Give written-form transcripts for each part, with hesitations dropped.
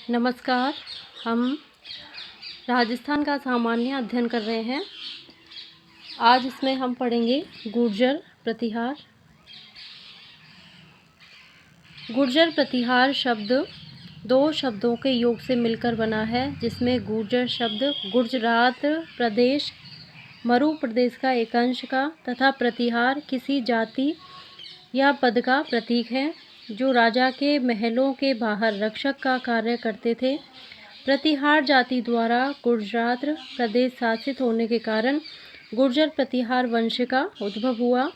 नमस्कार। हम राजस्थान का सामान्य अध्ययन कर रहे हैं। आज इसमें हम पढ़ेंगे गुर्जर प्रतिहार। गुर्जर प्रतिहार शब्द दो शब्दों के योग से मिलकर बना है, जिसमें गुर्जर शब्द गुजरात प्रदेश, मरु प्रदेश का एक अंश का तथा प्रतिहार किसी जाति या पद का प्रतीक है जो राजा के महलों के बाहर रक्षक का कार्य करते थे। प्रतिहार जाति द्वारा गुजरात प्रदेश शासित होने के कारण गुर्जर प्रतिहार वंश का उद्भव हुआ।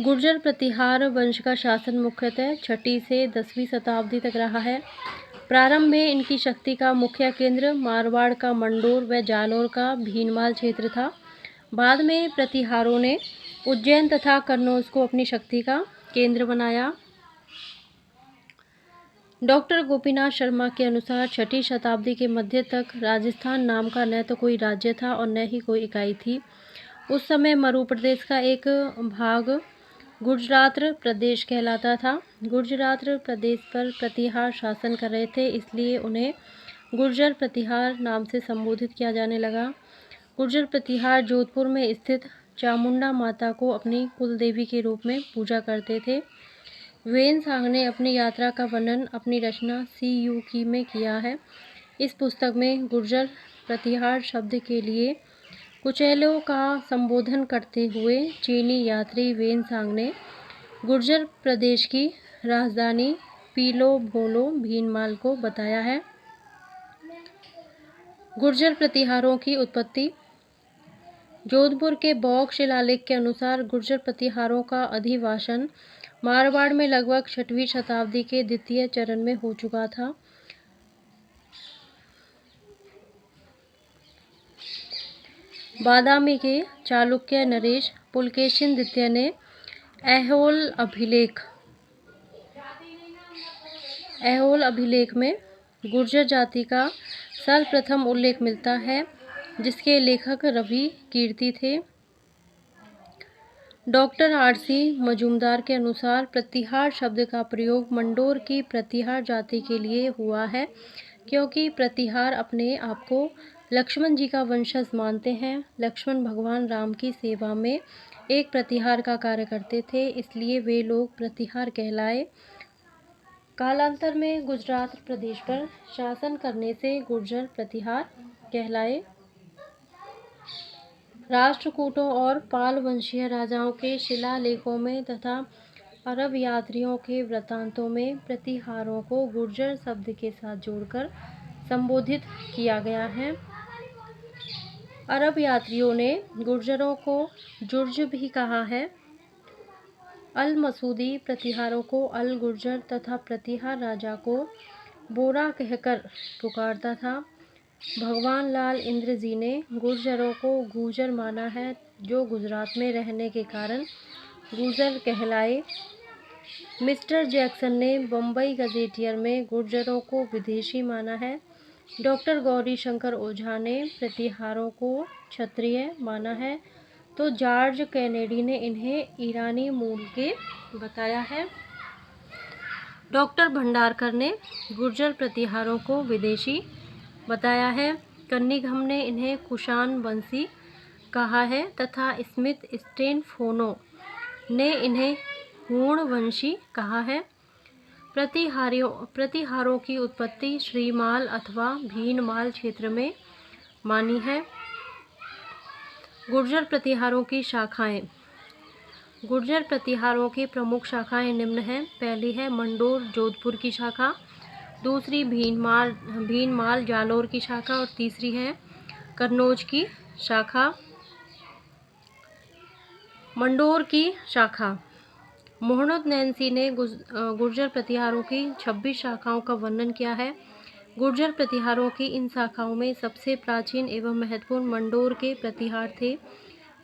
गुर्जर प्रतिहार वंश का शासन मुख्यतः 6वीं से 10वीं शताब्दी तक रहा है। प्रारंभ में इनकी शक्ति का मुख्य केंद्र मारवाड़ का मंडोर व जालोर का भीनमाल क्षेत्र था। बाद में प्रतिहारों ने उज्जैन तथा कन्नौज को अपनी शक्ति का केंद्र बनाया। डॉक्टर गोपीनाथ शर्मा के अनुसार 6वीं शताब्दी के मध्य तक राजस्थान नाम का न तो कोई राज्य था और न ही कोई इकाई थी। उस समय मरु प्रदेश का एक भाग गुजरात प्रदेश कहलाता था। गुजरात प्रदेश पर प्रतिहार शासन कर रहे थे, इसलिए उन्हें गुर्जर प्रतिहार नाम से संबोधित किया जाने लगा। गुर्जर प्रतिहार जोधपुर में स्थित चामुंडा माता को अपनी कुल देवी के रूप में पूजा करते थे। वेन-सांग ने अपनी यात्रा का वर्णन अपनी रचना सी यू की में किया है। इस पुस्तक में गुर्जर प्रतिहार शब्द के लिए कुचेलों का संबोधन करते हुए चीनी यात्री वेन-सांग ने गुर्जर प्रदेश की राजधानी पीलो भोलो भीनमाल को बताया है। गुर्जर प्रतिहारों की उत्पत्ति। जोधपुर के बौद्ध शिलालेख के अनुसार गुर्जर प्रतिहारों का अधिवासन मारवाड़ में लगभग 6वीं शताब्दी के द्वितीय चरण में हो चुका था। बादामी के चालुक्य नरेश पुलकेशिन द्वितीय ने ऐहोल अभिलेख में गुर्जर जाति का सर्वप्रथम उल्लेख मिलता है, जिसके लेखक रवि कीर्ति थे। Doctor RC. मजूमदार के अनुसार प्रतिहार शब्द का प्रयोग मंडोर की प्रतिहार जाति के लिए हुआ है, क्योंकि प्रतिहार अपने आप को लक्ष्मण जी का वंशज मानते हैं। लक्ष्मण भगवान राम की सेवा में एक प्रतिहार का कार्य करते थे, इसलिए वे लोग प्रतिहार कहलाए। कालांतर में गुजरात प्रदेश पर शासन करने से गुर्जर प्रतिहार कहलाए। राष्ट्रकूटों और पाल वंशीय राजाओं के शिलालेखों में तथा अरब यात्रियों के वृत्तांतों में प्रतिहारों को गुर्जर शब्द के साथ जोड़कर संबोधित किया गया है। अरब यात्रियों ने गुर्जरों को जुर्ज भी कहा है। अल मसूदी प्रतिहारों को अल गुर्जर तथा प्रतिहार राजा को बोरा कहकर पुकारता था। भगवान लाल इंद्र जी ने गुर्जरों को गुर्जर माना है, जो गुजरात में रहने के कारण गुर्जर कहलाए। मिस्टर जैक्सन ने बम्बई गजेटियर में गुर्जरों को विदेशी माना है। डॉक्टर गौरी शंकर ओझा ने प्रतिहारों को क्षत्रिय माना है, तो जॉर्ज कैनेडी ने इन्हें ईरानी मूल के बताया है। डॉक्टर भंडारकर ने गुर्जर प्रतिहारों को विदेशी बताया है। कन्निंघम ने इन्हें कुषाण वंशी कहा है तथा स्मिथ स्टेनफोनो ने इन्हें हूण वंशी कहा है। प्रतिहारों की उत्पत्ति श्रीमाल अथवा भीनमाल क्षेत्र में मानी है। गुर्जर प्रतिहारों की शाखाएं। गुर्जर प्रतिहारों की प्रमुख शाखाएं निम्न हैं। पहली है मंडोर जोधपुर की शाखा, दूसरी भीनमाल जालोर की शाखा और तीसरी है कन्नौज की शाखा। मंडोर की शाखा। मोहम्मद नैन्सी ने गुर्जर प्रतिहारों की 26 शाखाओं का वर्णन किया है। गुर्जर प्रतिहारों की इन शाखाओं में सबसे प्राचीन एवं महत्वपूर्ण मंडोर के प्रतिहार थे।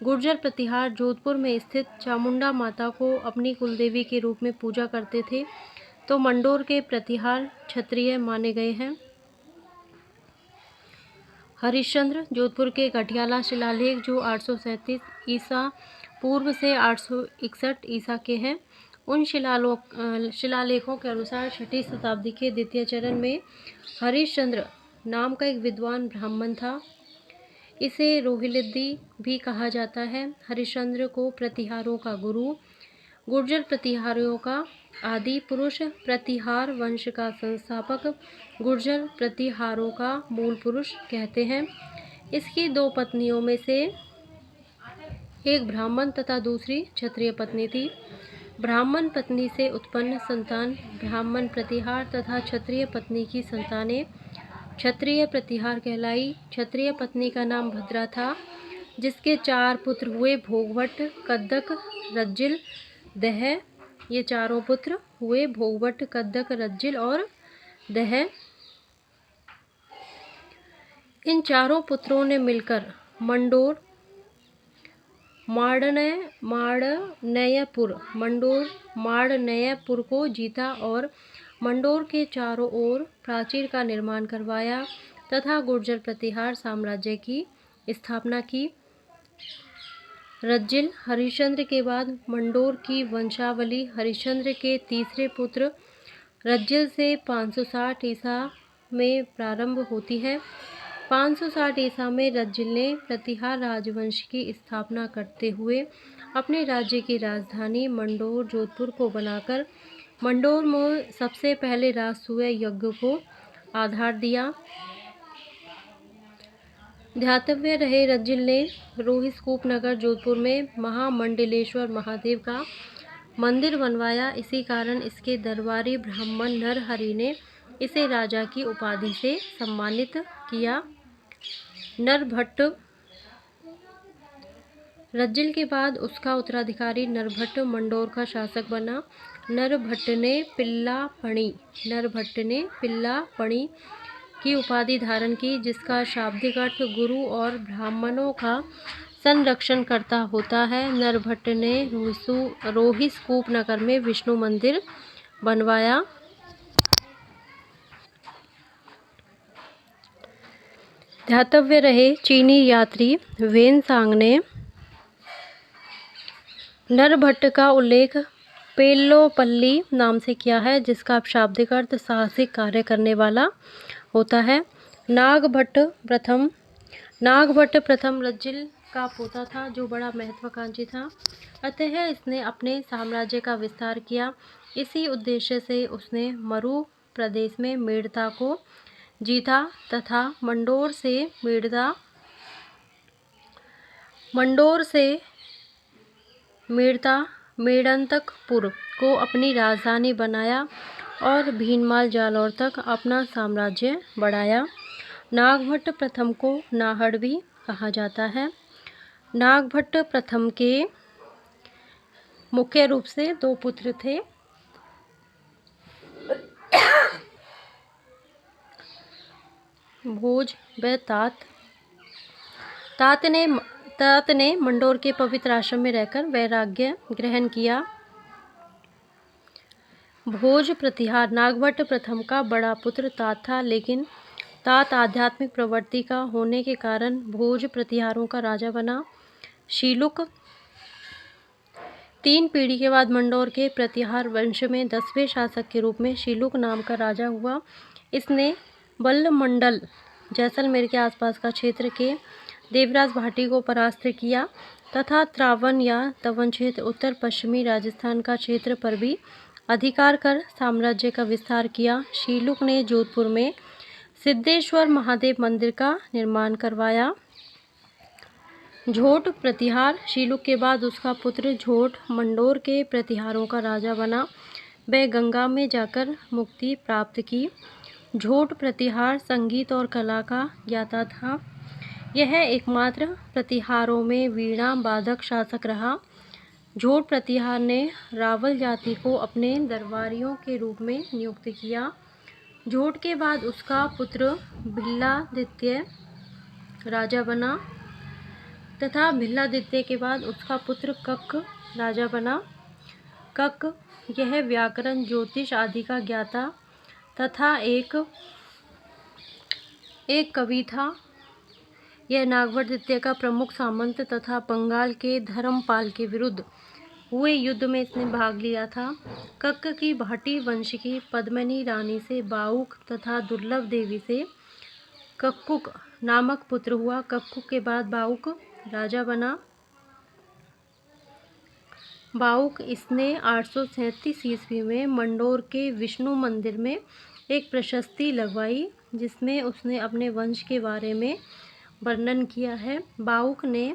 गुर्जर प्रतिहार जोधपुर में स्थित चामुंडा माता को अपनी कुलदेवी के रूप में पूजा करते थे, तो मंडोर के प्रतिहार क्षत्रिय माने गए हैं। हरिश्चंद्र जोधपुर के गठियाला शिलालेख, जो 837 ईसा पूर्व से 861 ईसा के हैं, उन शिलालेखों के अनुसार 6ठी शताब्दी के द्वितीय चरण में हरिश्चंद्र नाम का एक विद्वान ब्राह्मण था। इसे रोहिल्दी भी कहा जाता है। हरिश्चंद्र को प्रतिहारों का गुरु, गुर्जर प्रतिहारियों का आदि पुरुष, प्रतिहार वंश का संस्थापक, गुर्जर प्रतिहारों का मूल पुरुष कहते हैं। इसकी 2 पत्नियों में से एक ब्राह्मण तथा दूसरी क्षत्रिय पत्नी थी। ब्राह्मण पत्नी से उत्पन्न संतान ब्राह्मण प्रतिहार तथा क्षत्रिय पत्नी की संतानें क्षत्रिय प्रतिहार कहलाई। क्षत्रिय पत्नी का नाम भद्रा था, जिसके 4 पुत्र हुए, भोगभट्ट, कद्दक, रज्जिल, दह। ये चारों पुत्र हुए, भोगभट्ट, कद्दक, रज्जिल और दह। इन चारों पुत्रों ने मिलकर मंडोर माड़नयपुर को जीता और मंडोर के चारों ओर प्राचीर का निर्माण करवाया तथा गुर्जर प्रतिहार साम्राज्य की स्थापना की। रज्जिल हरिश्चंद्र के बाद मंडोर की वंशावली हरिश्चंद्र के तीसरे पुत्र रज्जिल से 560 ईसा में प्रारंभ होती है। 560 ईसा में रज्जिल ने प्रतिहार राजवंश की स्थापना करते हुए अपने राज्य की राजधानी मंडोर जोधपुर को बनाकर मंडोर में सबसे पहले राजसूय यज्ञ को आधार दिया। ध्यातव्य रहे, रज्जिल ने रोहिस्कूप नगर जोधपुर में महामंडलेश्वर महादेव का मंदिर बनवाया। इसी कारण इसके दरबारी ब्राह्मण नरहरि ने इसे राजा की उपाधि से सम्मानित किया। नरभट्ट रज्जिल के बाद उसका उत्तराधिकारी नरभट्ट मंडोर का शासक बना। नरभट्ट ने पिल्लापणी की उपाधि धारण की, जिसका शाब्दिक अर्थ गुरु और ब्राह्मणों का संरक्षण करता होता है। नरभट्ट ने रोहिस्कूप नगर में विष्णु मंदिर बनवाया। ध्यातव्य रहे, चीनी यात्री वेनसांग ने नरभट्ट का उल्लेख पेल्लोपल्ली नाम से किया है, जिसका शाब्दिक अर्थ साहसिक कार्य करने वाला होता है। नागभट्ट प्रथम रज्जिल का पोता था, जो बड़ा महत्वाकांक्षी था। अतः इसने अपने साम्राज्य का विस्तार किया। इसी उद्देश्य से उसने मरु प्रदेश में मेड़ता को जीता तथा मंडोर से मेड़ंतकपुर को अपनी राजधानी बनाया और भीनमाल जालौर तक अपना साम्राज्य बढ़ाया। नागभट्ट प्रथम को नाहड़ भी कहा जाता है। नागभट्ट प्रथम के मुख्य रूप से 2 पुत्र थे। भोज व तात ने मंडोर के पवित्र आश्रम में रहकर वैराग्य ग्रहण किया। भोज प्रतिहार नागभट्ट प्रथम का बड़ा पुत्र तात था, लेकिन तात आध्यात्मिक प्रवृत्ति का होने के कारण भोज प्रतिहारों का राजा बना। शीलुक 3 पीढ़ी के बाद मंडोर के प्रतिहार वंश में 10वें शासक के रूप में शीलुक नाम का राजा हुआ। इसने बल्लमंडल जैसलमेर के आसपास का क्षेत्र के देवराज भाटी को परास्त किया तथा त्रावन या तवन क्षेत्र उत्तर पश्चिमी राजस्थान का क्षेत्र पर भी अधिकार कर साम्राज्य का विस्तार किया। शीलुक ने जोधपुर में सिद्धेश्वर महादेव मंदिर का निर्माण करवाया। झोट प्रतिहार शीलुक के बाद उसका पुत्र झोट मंडोर के प्रतिहारों का राजा बना। वह गंगा में जाकर मुक्ति प्राप्त की। झोट प्रतिहार संगीत और कला का ज्ञाता था। यह एकमात्र प्रतिहारों में वीणा वादक शासक रहा। झोट प्रतिहार ने रावल जाति को अपने दरबारियों के रूप में नियुक्त किया। झोट के बाद उसका पुत्र भिल्लादित्य राजा बना तथा भिल्लादित्य के बाद उसका पुत्र कक राजा बना। कक यह व्याकरण, ज्योतिष आदि का ज्ञाता तथा एक कवि था। यह नागभट्ट द्वितीय का प्रमुख सामंत तथा बंगाल के धर्मपाल के विरुद्ध हुए युद्ध में इसने भाग लिया था। कक्क की भाटी वंश की पद्मिनी रानी से बाऊक तथा दुर्लभ देवी से कक्कुक नामक पुत्र हुआ। कक्कुक के बाद बाऊक राजा बना। बाऊक इसने 837 ईस्वी में मंडोर के विष्णु मंदिर में एक प्रशस्ति लगवाई, जिसमें उसने अपने वंश के बारे में वर्णन किया है। बाऊक ने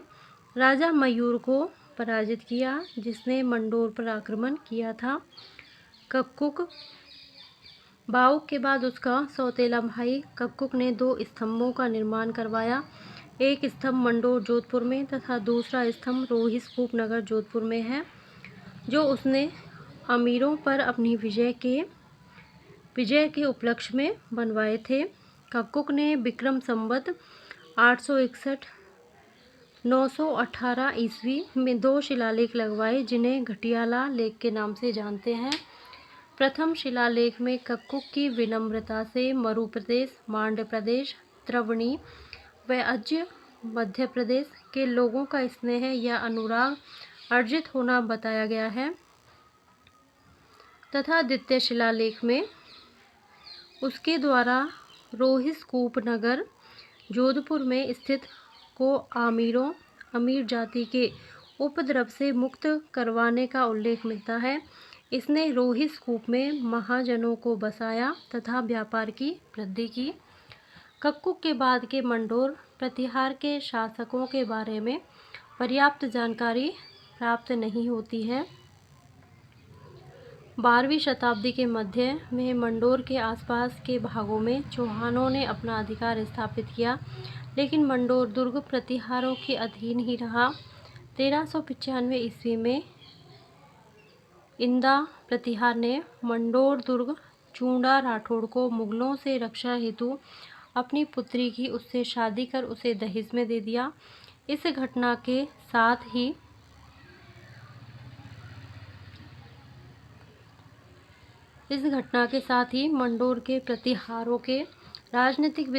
राजा मयूर को पराजित किया, जिसने मंडोर पर आक्रमण किया था। कक्कुक बाऊक के बाद उसका सौतेला भाई कक्कुक ने 2 स्तंभों का निर्माण करवाया। एक स्तंभ मंडोर जोधपुर में तथा दूसरा स्तंभ रोहिस्कूप नगर जोधपुर में है, जो उसने अमीरों पर अपनी विजय के उपलक्ष्य में बनवाए थे। कक्कुक ने विक्रम संवत 861 918 ईस्वी में 2 शिलालेख लगवाए, जिन्हें घटियाला लेख के नाम से जानते हैं। प्रथम शिलालेख में कक्कुक की विनम्रता से मरु प्रदेश, मांड्य प्रदेश, त्रवणी व अज्य मध्य प्रदेश के लोगों का स्नेह या अनुराग अर्जित होना बताया गया है, तथा द्वितीय शिलालेख में उसके द्वारा रोहिस्कूप नगर जोधपुर में स्थित को अमीर जाति के उपद्रव से मुक्त करवाने का उल्लेख मिलता है। इसने रोहिस्कूप में महाजनों को बसाया तथा व्यापार की वृद्धि की। कक्कुक के बाद के मंडोर प्रतिहार के शासकों के बारे में पर्याप्त जानकारी प्राप्त नहीं होती है। 12वीं शताब्दी के मध्य में मंडोर के आसपास के भागों में चौहानों ने अपना अधिकार स्थापित किया, लेकिन मंडोर दुर्ग प्रतिहारों के अधीन ही रहा। 1395 ईस्वी में इंदा प्रतिहार ने मंडोर दुर्ग चूंडा राठौड़ को मुगलों से रक्षा हेतु अपनी पुत्री की उससे शादी कर उसे दहेज में दे दिया। इस घटना के साथ ही मंडोर के प्रतिहारों के राजनीतिक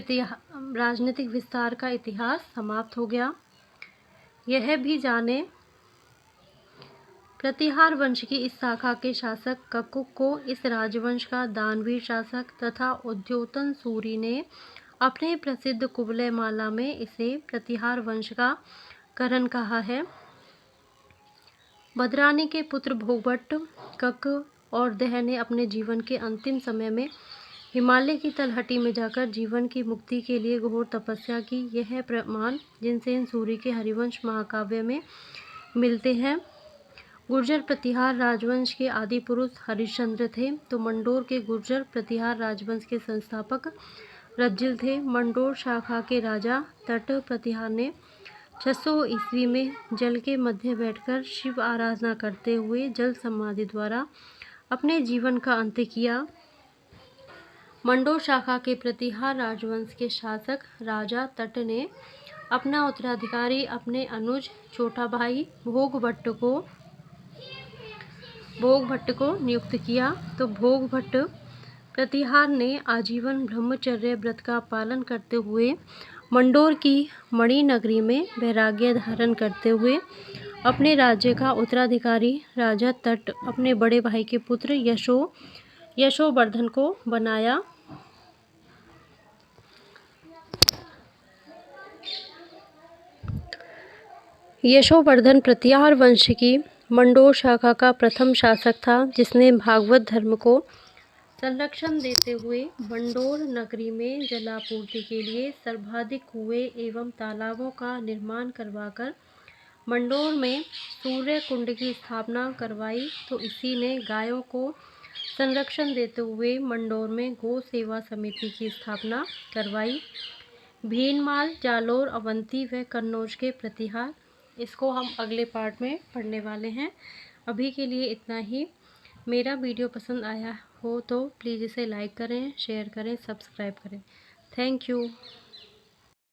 विस्तार का इतिहास समाप्त हो गया। यह भी जाने, प्रतिहार वंश की इस शाखा के शासक कक्कुक को इस राजवंश का दानवीर शासक तथा उद्योतन सूरी ने अपने प्रसिद्ध कुवलय माला में इसे प्रतिहार वंश का करण कहा है। भद्रानी के पुत्र भोगभट्ट, कक्क और दह ने अपने जीवन के अंतिम समय में हिमालय की तलहटी में जाकर जीवन की मुक्ति के लिए घोर तपस्या की। यह प्रमाण जिनसेन सूरी के हरिवंश महाकाव्य में मिलते हैं। गुर्जर प्रतिहार राजवंश के आदि पुरुष हरिश्चंद्र थे, तो मंडोर के गुर्जर प्रतिहार राजवंश के संस्थापक रज्जिल थे। मंडोर शाखा के राजा तट प्रतिहार ने 600 ईस्वी में जल के मध्य बैठकर शिव आराधना करते हुए जल समाधि द्वारा अपने जीवन का अंत किया। मंडोर शाखा के प्रतिहार राजवंश के शासक राजा तट ने अपना उत्तराधिकारी अपने अनुज छोटा भाई भोगभट्ट को नियुक्त किया, तो भोगभट्ट प्रतिहार ने आजीवन ब्रह्मचर्य व्रत का पालन करते हुए मंडोर की मणि नगरी में वैराग्य धारण करते हुए अपने राज्य का उत्तराधिकारी राजा तट अपने बड़े भाई के पुत्र यशोवर्धन को बनाया। यशोवर्धन प्रतिहार वंश की मंडोर शाखा का प्रथम शासक था, जिसने भागवत धर्म को संरक्षण देते हुए मंडोर नगरी में जलापूर्ति के लिए सर्वाधिक कुएं एवं तालाबों का निर्माण करवाकर मंडोर में सूर्य कुंड की स्थापना करवाई। तो इसी ने गायों को संरक्षण देते हुए मंडोर में गौ सेवा समिति की स्थापना करवाई। भीनमाल, जालोर, अवंती व कन्नौज के प्रतिहार, इसको हम अगले पार्ट में पढ़ने वाले हैं। अभी के लिए इतना ही। मेरा वीडियो पसंद आया हो तो प्लीज़ इसे लाइक करें, शेयर करें, सब्सक्राइब करें। Thank you.